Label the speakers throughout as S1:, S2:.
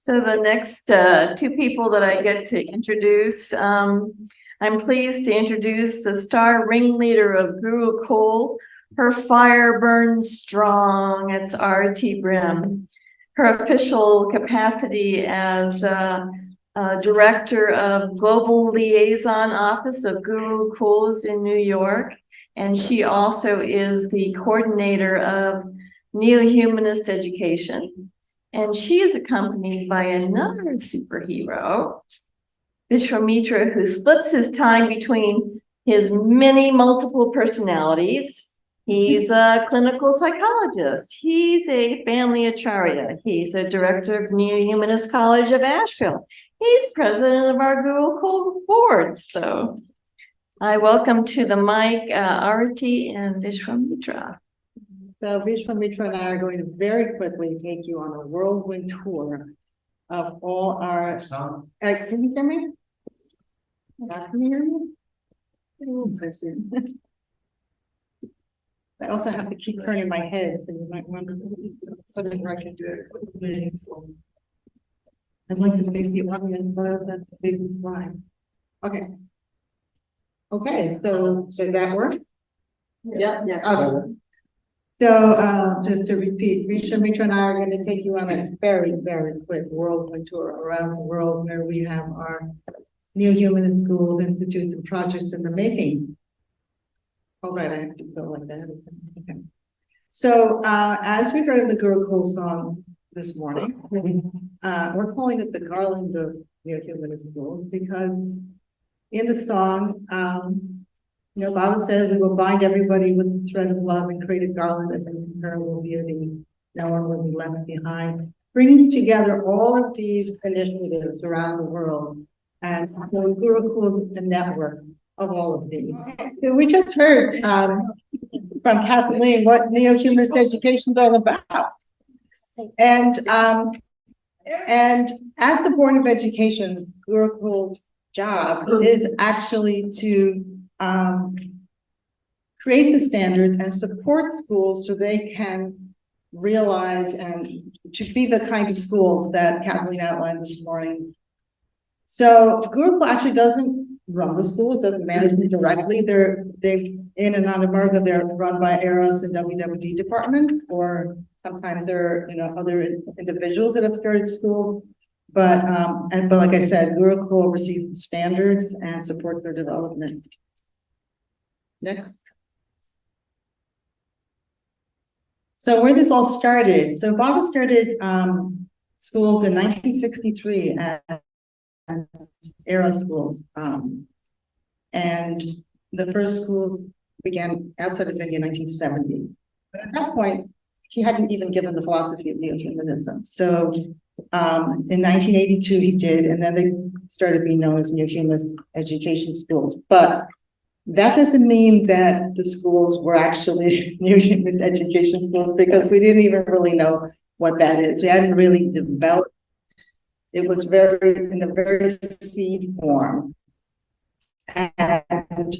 S1: So the next two people that I get to introduce, I'm pleased to introduce the star ringleader of Gurukul. Her fire burns strong. It's Arete Brim. Her official capacity as Director of Global Liaison Office of Gurukuls in New York. And she also is the coordinator of Neohumanist Education. And she is accompanied by another superhero, Vishwamitra, who splits his time between his many multiple personalities. He's a clinical psychologist. He's a family acharya. He's a director of Neohumanist College of Asheville. He's president of our Gurukul board. So I welcome to the mic Arete and Vishwamitra.
S2: So Vishwamitra and I are going to very quickly take you on a whirlwind tour of all our. Can you hear me? Can you hear me? I also have to keep turning my head, so you might wonder whether I can do it. I'd like to face the audience rather than face the slides. Okay. Okay, so does that work?
S1: Yeah.
S2: Okay. So just to repeat, Vishwamitra and I are going to take you on a very, very quick whirlwind tour around the world where we have our Neohumanist schools, institutes, and projects in the making. All right, I have to go like that. Okay. So as we heard in the Gurukul song this morning, we're calling it the Garland of Neohumanist schools because in the song, you know, Baba says we will bind everybody with the thread of love and create a garland of incomparable beauty. No one will be left behind. Bringing together all of these initiatives around the world. And so Gurukul is a network of all of these. So we just heard from Kathleen what Neohumanist education is all about. And as the Board of Education, Gurukul's job is actually to create the standards and support schools so they can realize and to be the kind of schools that Kathleen outlined this morning. So Gurukul actually doesn't run the school, it doesn't manage them directly. They're in Anandamarga, they're run by Eros and WWD departments, or sometimes they're other individuals that have started schools. But like I said, Gurukul oversees the standards and supports their development. Next. So where this all started. So Baba started schools in 1963 as Eros schools. And the first schools began outside of India in 1970. But at that point, he hadn't even given the philosophy of Neohumanism. So in 1982 he did, and then they started being known as Neohumanist education schools. But that doesn't mean that the schools were actually Neohumanist education schools, because we didn't even really know what that is. We hadn't really developed. It was in a very seed form. And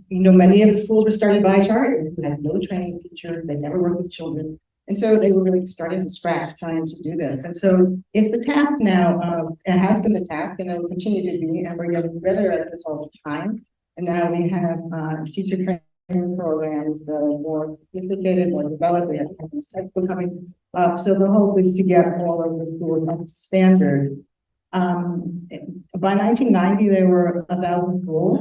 S2: many of the schools were started by acharyas who had no training teachers, they never worked with children. And so they were really starting from scratch trying to do this. And so it's the task now, it has been the task, and it will continue to be, and we're getting better at this all the time. And now we have teacher training programs, more sophisticated, more developed. We have textbook coming up. So the hope is to get all of the schools up to standard. By 1990, there were 1,000 schools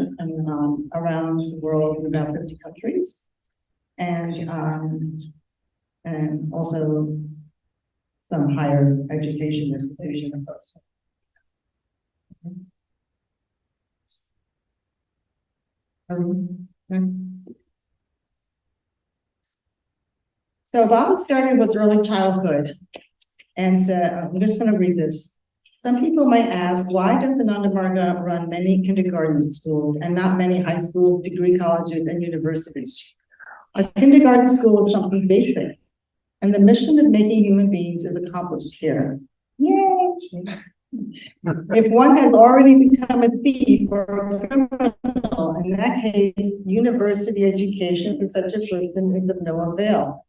S2: around the world in about 50 countries. And also some higher education institutions. Next. So Baba started with early childhood and said, I'm just going to read this. Some people might ask, why does Anandamarga run many kindergarten schools and not many high schools, degree colleges, and universities? A kindergarten school is something basic, and the mission of making human beings is accomplished here. Yay! If one has already become a thief or a criminal, in that case, university education for such a person is of no avail.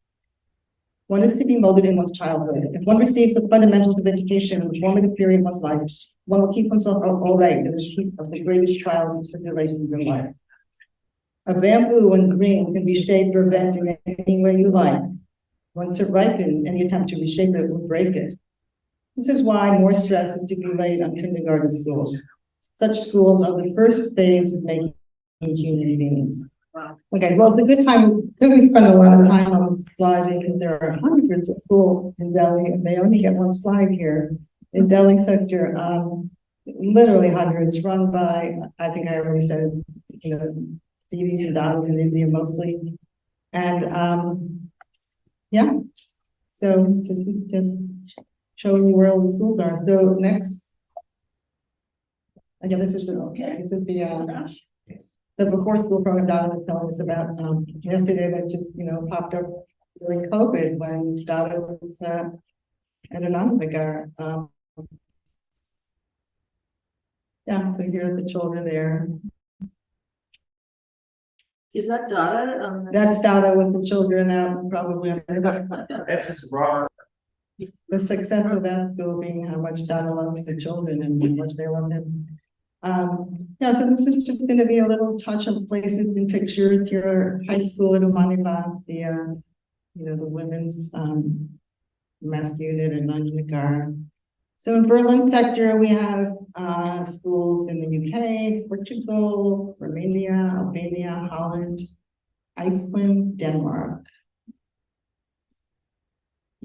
S3: One is to be molded in one's childhood. If one receives the fundamentals of education in the formative period of one's life, one will keep oneself all right in the teeth of the greatest trials and tribulations in life. A bamboo when green can be shaped or bent in any way you like. Once it ripens, any attempt to reshape it will break it. This is why more stress is to be laid on kindergarten schools. Such schools are the first phase of making human beings. Okay, well, it's a good time, we spend a lot of time on this slide because there are hundreds of schools in Delhi, and they only get one slide here. In Delhi sector, literally hundreds, run by, I think I already said, Divis and Dadas in India mostly. And yeah, so this is just showing you where all the schools are. So next, again, this is the before school program Dada was telling us about yesterday that just popped up during COVID when Dada was at Anandnagar. Yeah, so here's the children there.
S1: Is that Dada?
S3: That's Dada with the children out probably.
S4: That's his raw.
S3: The success of that school being how much Dada loves the children and how much they love him. Yeah, so this is just going to be a little touch of places and pictures. Your high school in Manibas, the women's mass unit in Nanjanagar. So in Berlin sector, we have schools in the UK, Portugal, Romania, Albania, Holland, Iceland, Denmark.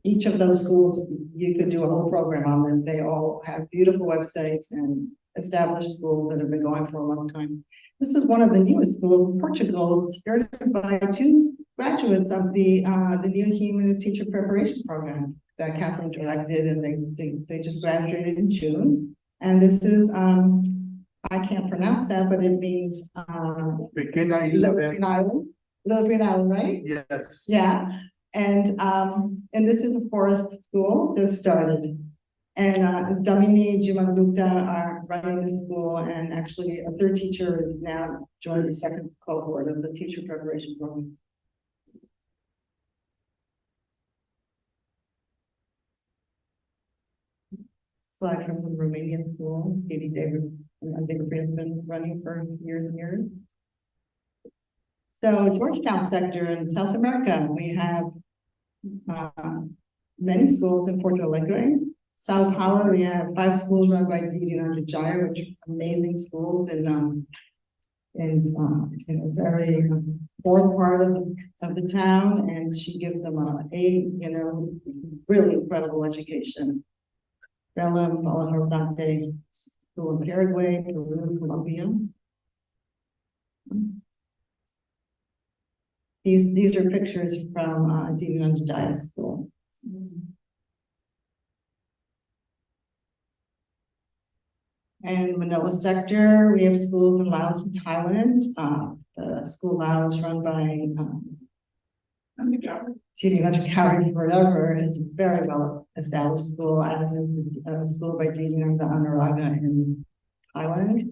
S3: Each of those schools, you could do a whole program on them. They all have beautiful websites and established schools that have been going for a long time. This is one of the newest schools in Portugal. It's started by two graduates of the Neohumanist teacher preparation program that Catherine directed, and they just graduated in June. And this is I can't pronounce that, but it means Little Green Island, right?
S4: Yes.
S3: Yeah. And this is a forest school that started. And Damini Jumanlukta are running the school, and actually a third teacher is now joined the second cohort of the teacher preparation program. Slide from the Romanian school, Katie David and David has been running for years and years. So Georgetown sector in South America, we have many schools in Porto Alegre. Sao Paulo, we have 5 schools run by Didi Nanjaya, which are amazing schools in a very fourth part of the town, and she gives them really incredible education. Bella Horizonte, school in Paraguay, Peru, Colombia. These are pictures from Didi Nanjaya's school. And Manila sector, we have schools in Laos and Thailand. The school Laos run by Sidi Najikawi forever is a very well established school, as is the school by Didi Anaraga in Thailand.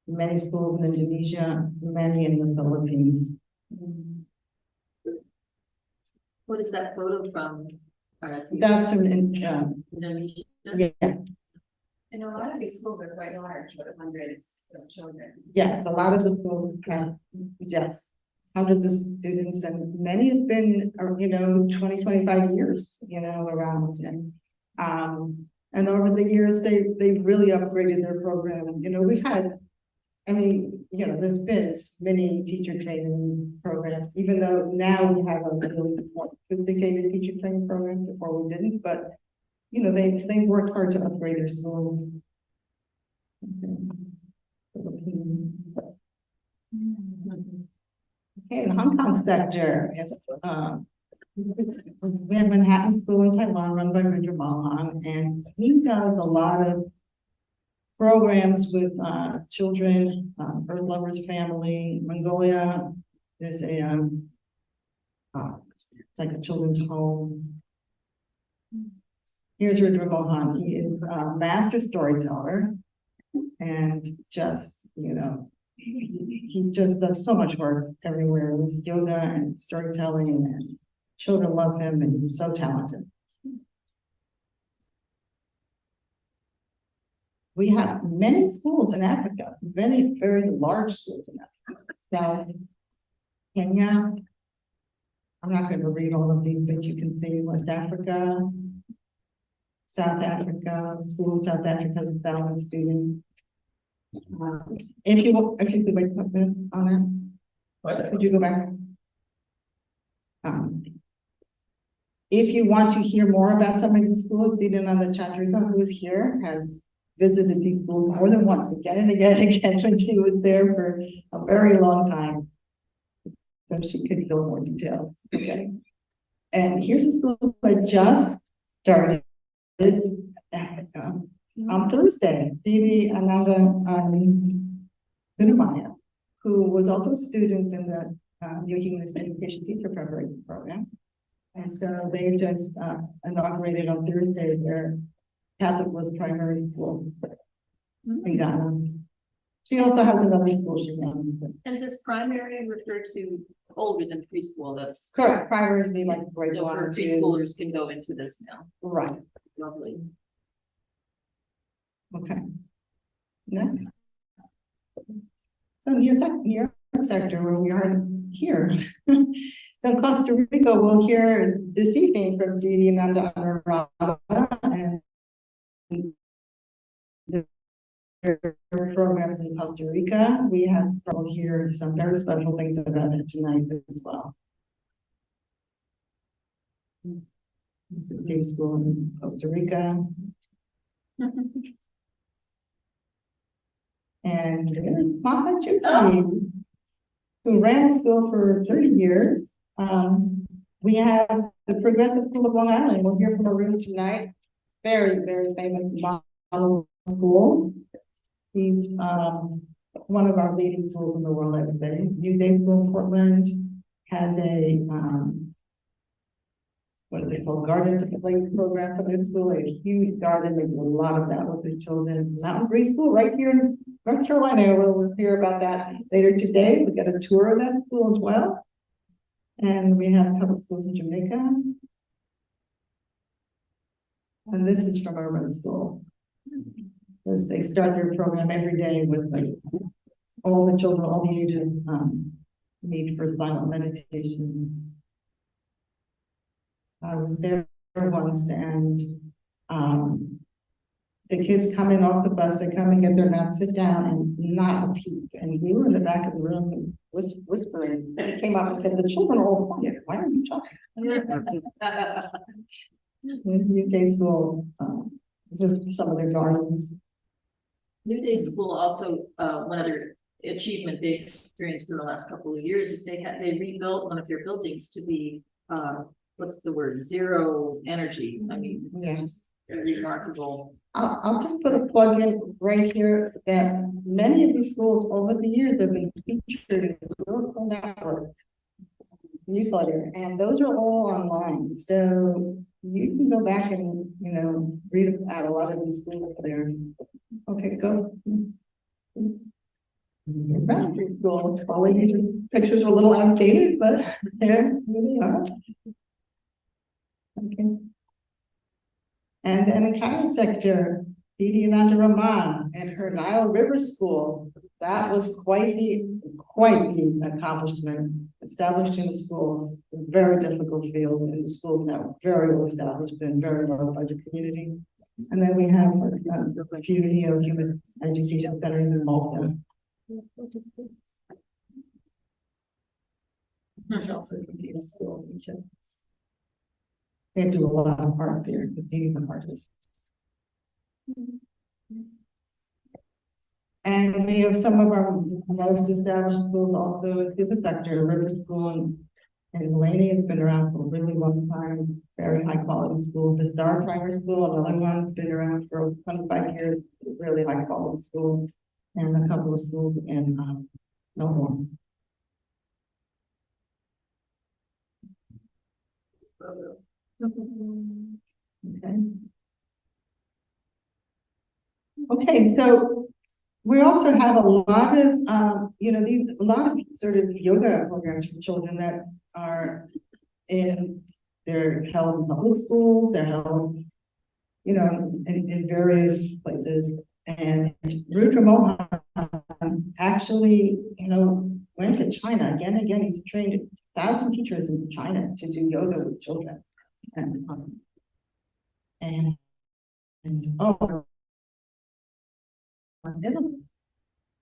S3: Many schools in Indonesia, many in the Philippines.
S1: What is that photo from?
S3: That's in
S1: Indonesia.
S3: yeah.
S1: And a lot of these schools are quite large, with hundreds of children.
S3: Yes, a lot of the schools have, yes, hundreds of students, and many have been, 20, 25 years, around. And over the years, they've really upgraded their program. We've had, there's been many teacher training programs, even though now we have a really more sophisticated teacher training program. Before we didn't, but they've worked hard to upgrade their schools. Philippines. Okay, the Hong Kong sector. We have Manhattan School in Taiwan run by Richard Malhan, and he does a lot of programs with children, Earth Lovers Family. Mongolia is it's like a children's home. Here's Rudra Mohan. He is a master storyteller, and just, he just does so much work everywhere with yoga and storytelling and Children love him and he's so talented. We have many schools in Africa, many very large schools in Africa. South Kenya. I'm not going to read all of these, but you can see West Africa, South Africa, school in South Africa has 1,000 students. If you could wait a minute on that.
S4: What?
S3: Could you go back? If you want to hear more about some of these schools, Didinanda Chandrika, who is here, has visited these schools more than once, again and again and again, when she was there for a very long time. So she could fill more details, okay? And here's a school that just started on Thursday, Didi Ananda Gunamaya, who was also a student in the Neohumanist Education Teacher Preparation Program. And so they just inaugurated on Thursday their Catholic primary school in Ghana. She also has another school she runs.
S5: And this primary refer to older than preschool, that's.
S3: Correct, primary is the like grade
S5: So
S3: 1
S5: where
S3: or 2.
S5: preschoolers can go into this now.
S3: Right,
S5: Lovely.
S3: okay. Next. So New York sector where we are here. So Costa Rica will hear this evening from Didi Nanda Anurada and their programs in Costa Rica. We have probably hear some very special things about it tonight as well. This is day school in Costa Rica. And there's Mama Chuchi, who ran the school for 30 years. We have the Progressive School of Long Island. We'll hear from a room tonight. Very, very famous model school. He's one of our leading schools in the world, I would say. New Day School in Portland has a what is it called? Garden to Play program for their school. A huge garden. They do a lot of that with their children. Mountain Breeze School right here in North Carolina. We'll hear about that later today. We got a tour of that school as well. And we have a couple schools in Jamaica. And this is from our school. They start their program every day with like all the children, all the ages meet for silent meditation. I was there once and the kids coming off the bus, they come and get their mats, sit down and not a peep. And we were in the back of the room whispering. And he came up and said, "The children are all quiet. Why are you talking?" New Day School, this is some of their gardens.
S5: New Day School also, one other achievement they experienced in the last couple of years is they rebuilt one of their buildings to be, what's the word, zero energy. I mean, it's just remarkable.
S3: I'll just put a plug in right here that many of these schools over the years have been featured in the Global Network newsletter, and those are all online. So you can go back and, read about a lot of these schools there. Okay, go. Boundary school. All of these pictures are a little outdated, but there they are. Okay. And then in Cairo sector, Didi Ananda Rahman and her Nile River School. That was quite the accomplishment. Establishing a school, a very difficult field, and the school now very well established and very well by the community. And then we have a few Neohumanist education centers in Malta. Also a school. They do a lot of art there. The city's an artist. And we have some of our most established schools also in the sector. River School and Laney has been around for a really long time. Very high quality school. The Star Primary School, another one, has been around for 25 years. Really high quality school. And a couple of schools in Melbourne. Okay. Okay, so we also have a lot of, a lot of sort of yoga programs for children that are in They're held in public schools, they're held, you know, in various places. And Rudra Mohan actually, you know, went to China again and again. He's trained 1,000 teachers in China to do yoga with children. And oh,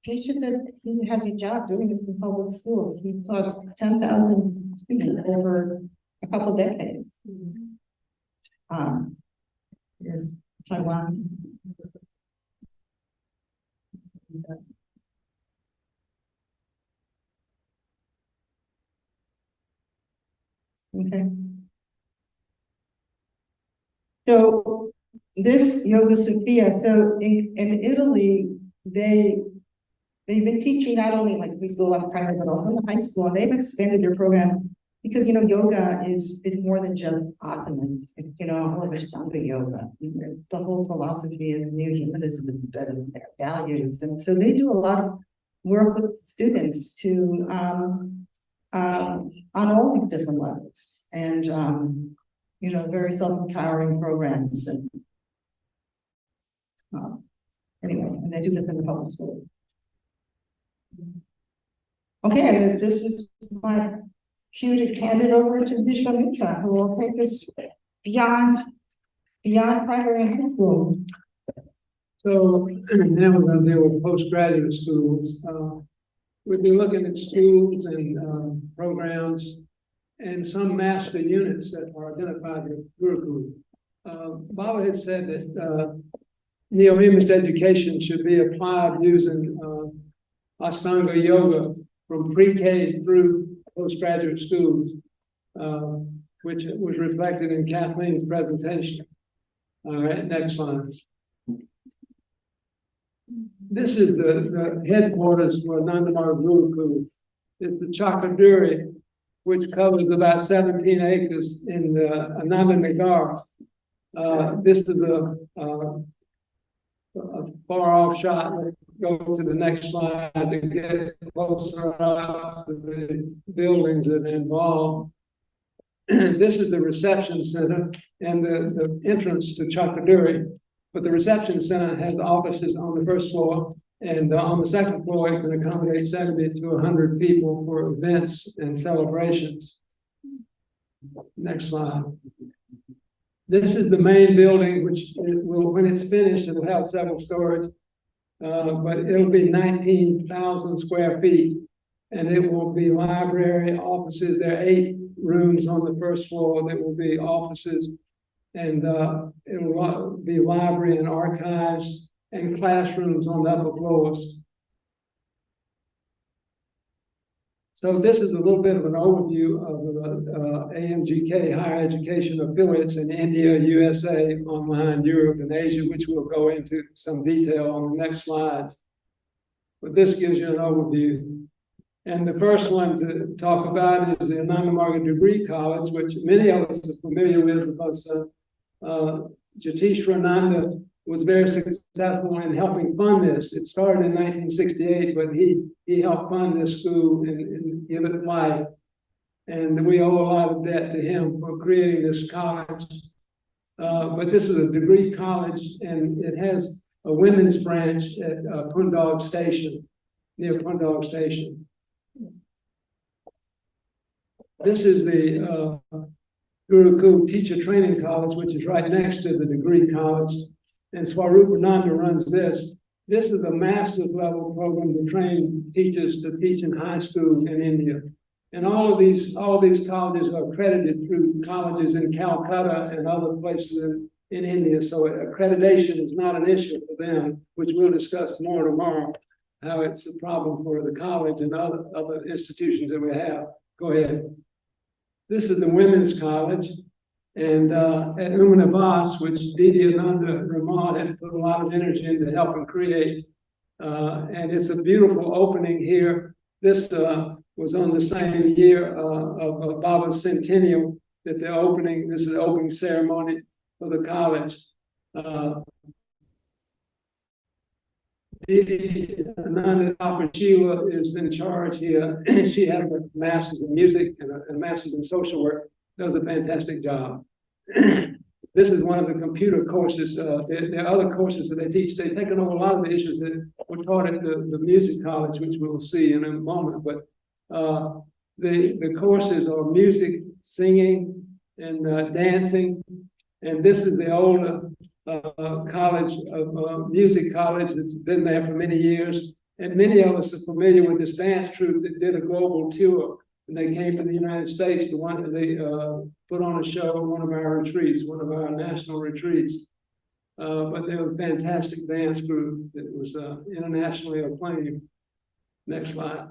S3: teacher said he has a job doing this in public schools. He taught 10,000 students over a couple decades. Here's Taiwan. Okay. So this Yoga Sophia, so in Italy, they've been teaching not only like preschool and primary, but also in the high school, and they've expanded their program because, you know, yoga is more than just asanas. It's, you know, all of Ashtanga yoga. It's the whole philosophy of Neohumanism is better than their values. And so they do a lot of work with students to, on all these different levels. And, you know, very self-empowering programs. And anyway, and they do this in the public school. Okay, and this is my cue to hand it over to Vishwamitra, who will take us beyond primary and high school.
S6: So now we're going to deal with postgraduate schools. We've been looking at schools and programs and some master units that are identified with Gurukul. Baba had said that Neohumanist education should be applied using Ashtanga yoga from pre-K through postgraduate schools, which was reflected in Kathleen's presentation. All right, next slide. This is the headquarters for Nandamar Gurukul. It's the Chakraduri, which covers about 17 acres in the Anandanagar. This is a far off shot. Let's go to the next slide to get closer up to the buildings that are involved. This is the reception center and the entrance to Chakraduri. But the reception center has offices on the first floor, and on the second floor, it can accommodate 70 to 100 people for events and celebrations. Next slide. This is the main building, which will, when it's finished, it'll have several stories, but it'll be 19,000 square feet, and it will be library, offices. There are 8 rooms on the first floor that will be offices, and it will be library and archives and classrooms on the upper floors. So this is a little bit of an overview of the AMGK higher education affiliates in India, USA, online, Europe, and Asia, which we'll go into some detail on the next slides. But this gives you an overview. And the first one to talk about is the Anandamarga Degree College, which many of us are familiar with because Jatishwarananda was very successful in helping fund this. It started in 1968, but he helped fund this school and give it life. And we owe a lot of debt to him for creating this college. But this is a degree college, and it has a women's branch at Pundog Station, near Pundog Station. This is the Gurukul Teacher Training College, which is right next to the degree college. And Swarupananda runs this. This is a master's level program to train teachers to teach in high school in India. And all of these colleges are accredited through colleges in Calcutta and other places in India. So accreditation is not an issue for them, which we'll discuss more tomorrow, how it's a problem for the college and other institutions that we have. Go ahead. This is the women's college. And at Umanavas, which Didi Ananda Ramon had put a lot of energy into helping create. And it's a beautiful opening here. This was on the same year of Baba's centennial that the opening, this is the opening ceremony for the college. Didi Ananda Tapashila is in charge here. She has a master's in music and a master's in social work. does a fantastic job. This is one of the computer courses. There are other courses that they teach. They've taken over a lot of the issues that were taught at the music college, which we'll see in a moment. But the courses are music, singing, and dancing. And this is the older college of music college that's been there for many years. And many of us are familiar with this dance troupe that did a global tour. And they came to the United States. The one that they put on a show at one of our retreats, one of our national retreats. But they were a fantastic dance group that was internationally acclaimed. Next slide.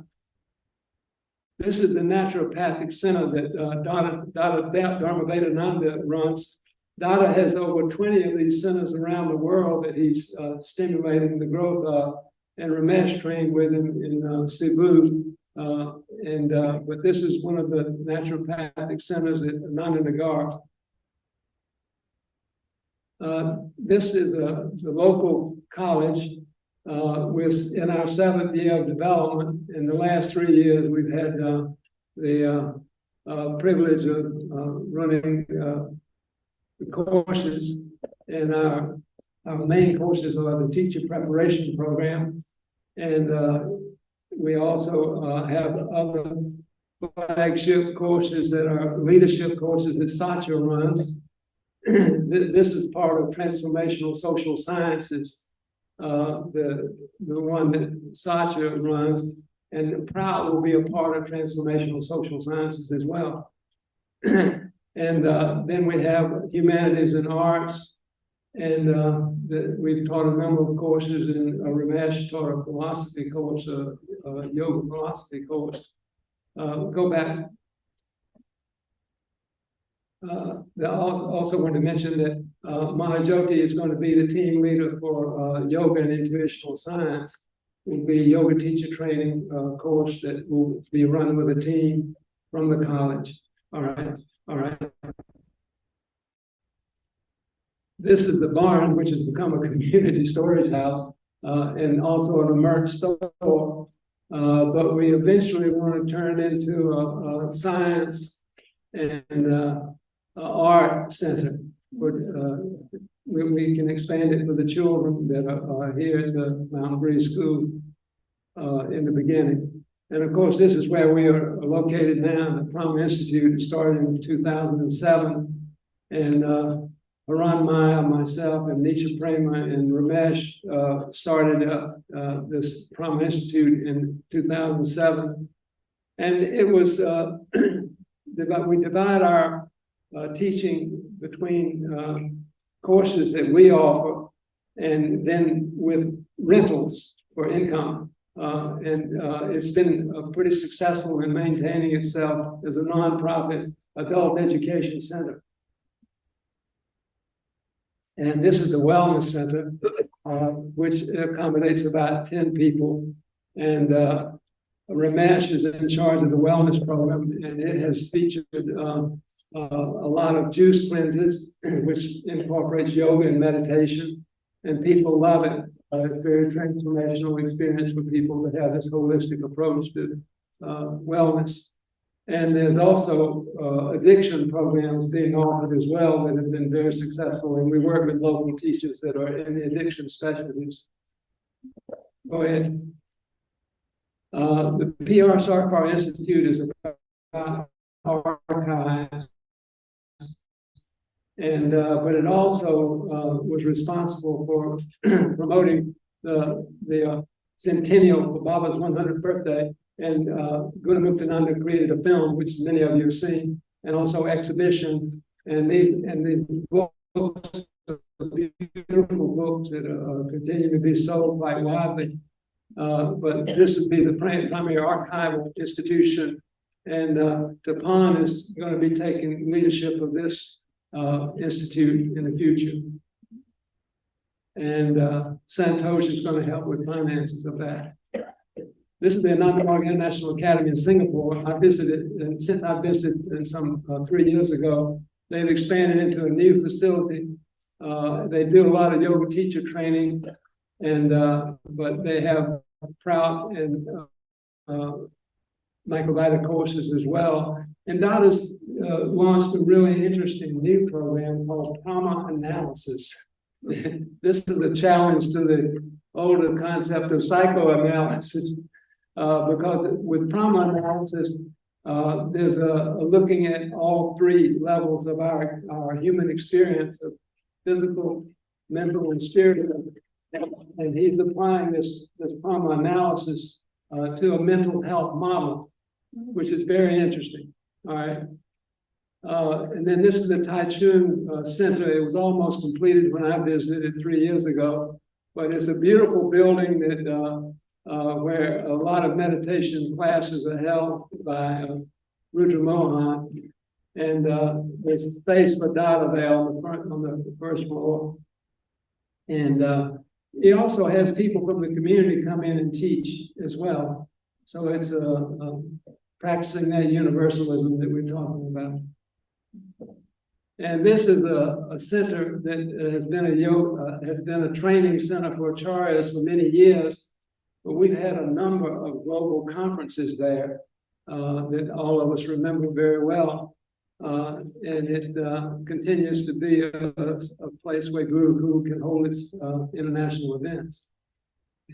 S6: This is the naturopathic center that Dada Dharmavedananda runs. Dada has over 20 of these centers around the world that he's stimulating the growth of, and Ramesh trained with him in Cebu. But this is one of the naturopathic centers at Nandanagar. This is the local college. We're in our 7th year of development. In the last 3 years, we've had the privilege of running the courses, and our main courses are the teacher preparation program, and we also have other flagship courses that are leadership courses that Satya runs. This is part of transformational social sciences, the one that Satya runs, and Proud will be a part of transformational social sciences as well. And then we have humanities and arts, and we've taught a number of courses, and Ramesh taught a philosophy course, a yoga philosophy course. Go back. I also want to mention that Mahajoti is going to be the team leader for yoga and intuitional science. It will be a yoga teacher training course that will be run with a team from the college. All right. This is the barn, which has become a community storage house and also an emerged store. But we eventually want to turn it into a science and art center. We can expand it for the children that are here at the Mountain Breeze School in the beginning. And of course, this is where we are located now. The Prom Institute started in 2007. And Haran Maya, myself, and Nisha Prema and Ramesh started this Prom Institute in 2007. And it was, we divide our teaching between courses that we offer and then with rentals for income. It's been pretty successful in maintaining itself as a nonprofit adult education center. And this is the Wellness Center, which accommodates about 10 people. And Ramesh is in charge of the wellness program, and it has featured a lot of juice cleanses, which incorporates yoga and meditation, and people love it. It's a very transformational experience for people that have this holistic approach to wellness. And there's also addiction programs being offered as well that have been very successful. And we work with local teachers that are in the addiction specialties. Go ahead. The PR Sarkar Institute is about archives. And but it also was responsible for promoting the centennial for Baba's 100th birthday. And Gunamuktananda created a film, which many of you have seen, and also exhibition. And the books, beautiful books that continue to be sold quite widely. But this would be the primary archival institution. And Tapan is going to be taking leadership of this institute in the future. And Santosh is going to help with finances of that. This is the Anandamar International Academy in Singapore. I visited, and since I visited some 3 years ago, they've expanded into a new facility. They do a lot of yoga teacher training, and but they have Prout and microbiota courses as well. And Dot has launched a really interesting new program called trauma analysis. This is a challenge to the older concept of psychoanalysis, because with trauma analysis, there's a looking at all three levels of our human experience of physical, mental, and spiritual. And he's applying this trauma analysis to a mental health model, which is very interesting. All right. And then this is the Taichung Center. It was almost completed when I visited 3 years ago, but it's a beautiful building that where a lot of meditation classes are held by Rudra Mohan, and there's space for Dada there on the first floor. And he also has people from the community come in and teach as well. So it's practicing that universalism that we're talking about. And this is a center that has been a training center for acharyas for many years. But we've had a number of global conferences there that all of us remember very well. And it continues to be a place where Guru can hold its international events.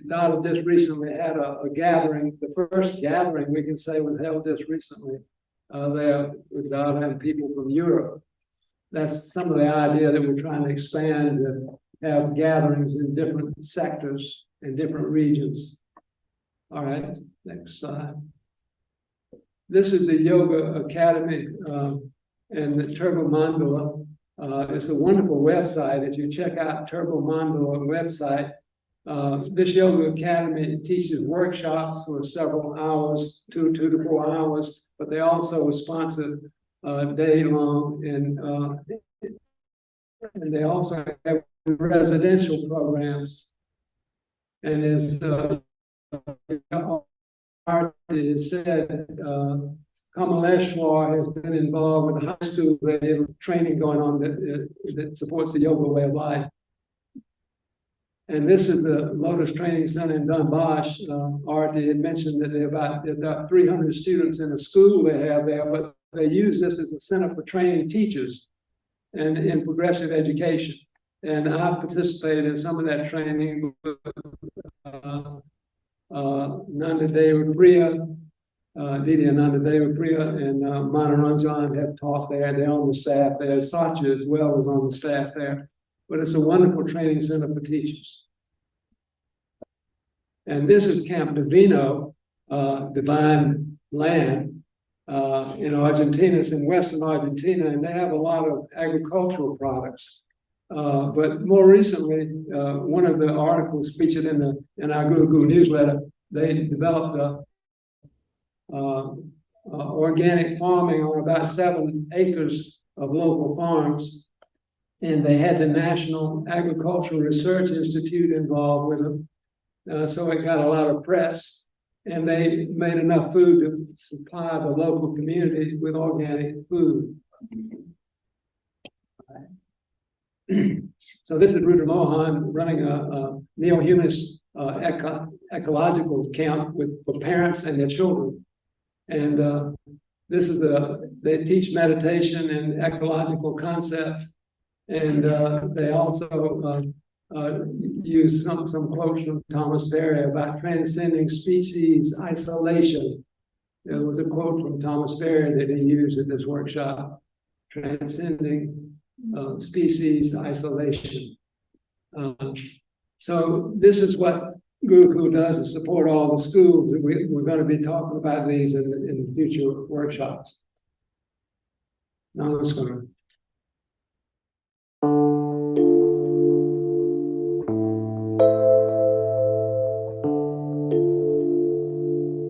S6: Dada just recently had a gathering. The first gathering, we can say, was held just recently there with Dada and people from Europe. That's some of the idea that we're trying to expand and have gatherings in different sectors and different regions. All right, next slide. This is the Yoga Academy and the Turbo Mandala. It's a wonderful website. If you check out Turbo Mandala website, this Yoga Academy teaches workshops for several hours, 2 to 4 hours, but they also sponsor day long, and they also have residential programs. And as Arete said, Kamaleshwar has been involved with the high school. They have training going on that supports the yoga way of life. And this is the Lotus Training Center in Dunbosh. Arete had mentioned that there are about 300 students in a school they have there, but they use this as a center for training teachers and in progressive education. And I participated in some of that training with Nanda Deva Priya, Didi Ananda Deva Priya, and Manoranjan have taught there. They're on the staff there. Satya as well is on the staff there. But it's a wonderful training center for teachers. And this is Camp Divino, Divine Land, in Argentina. It's in Western Argentina, and they have a lot of agricultural products. But more recently, one of the articles featured in our Guru newsletter, they developed organic farming on about 7 acres of local farms. And they had the National Agricultural Research Institute involved with them. So it got a lot of press. And they made enough food to supply the local community with organic food. So this is Rudra Mohan running a Neohumanist ecological camp for parents and their children. And this is they teach meditation and ecological concepts. And they also use some quotes from Thomas Berry about transcending species isolation. There was a quote from Thomas Berry that he used at this workshop, transcending species isolation. So this is what Guru does to support all the schools. We're going to be talking about these in future workshops. Namaskar.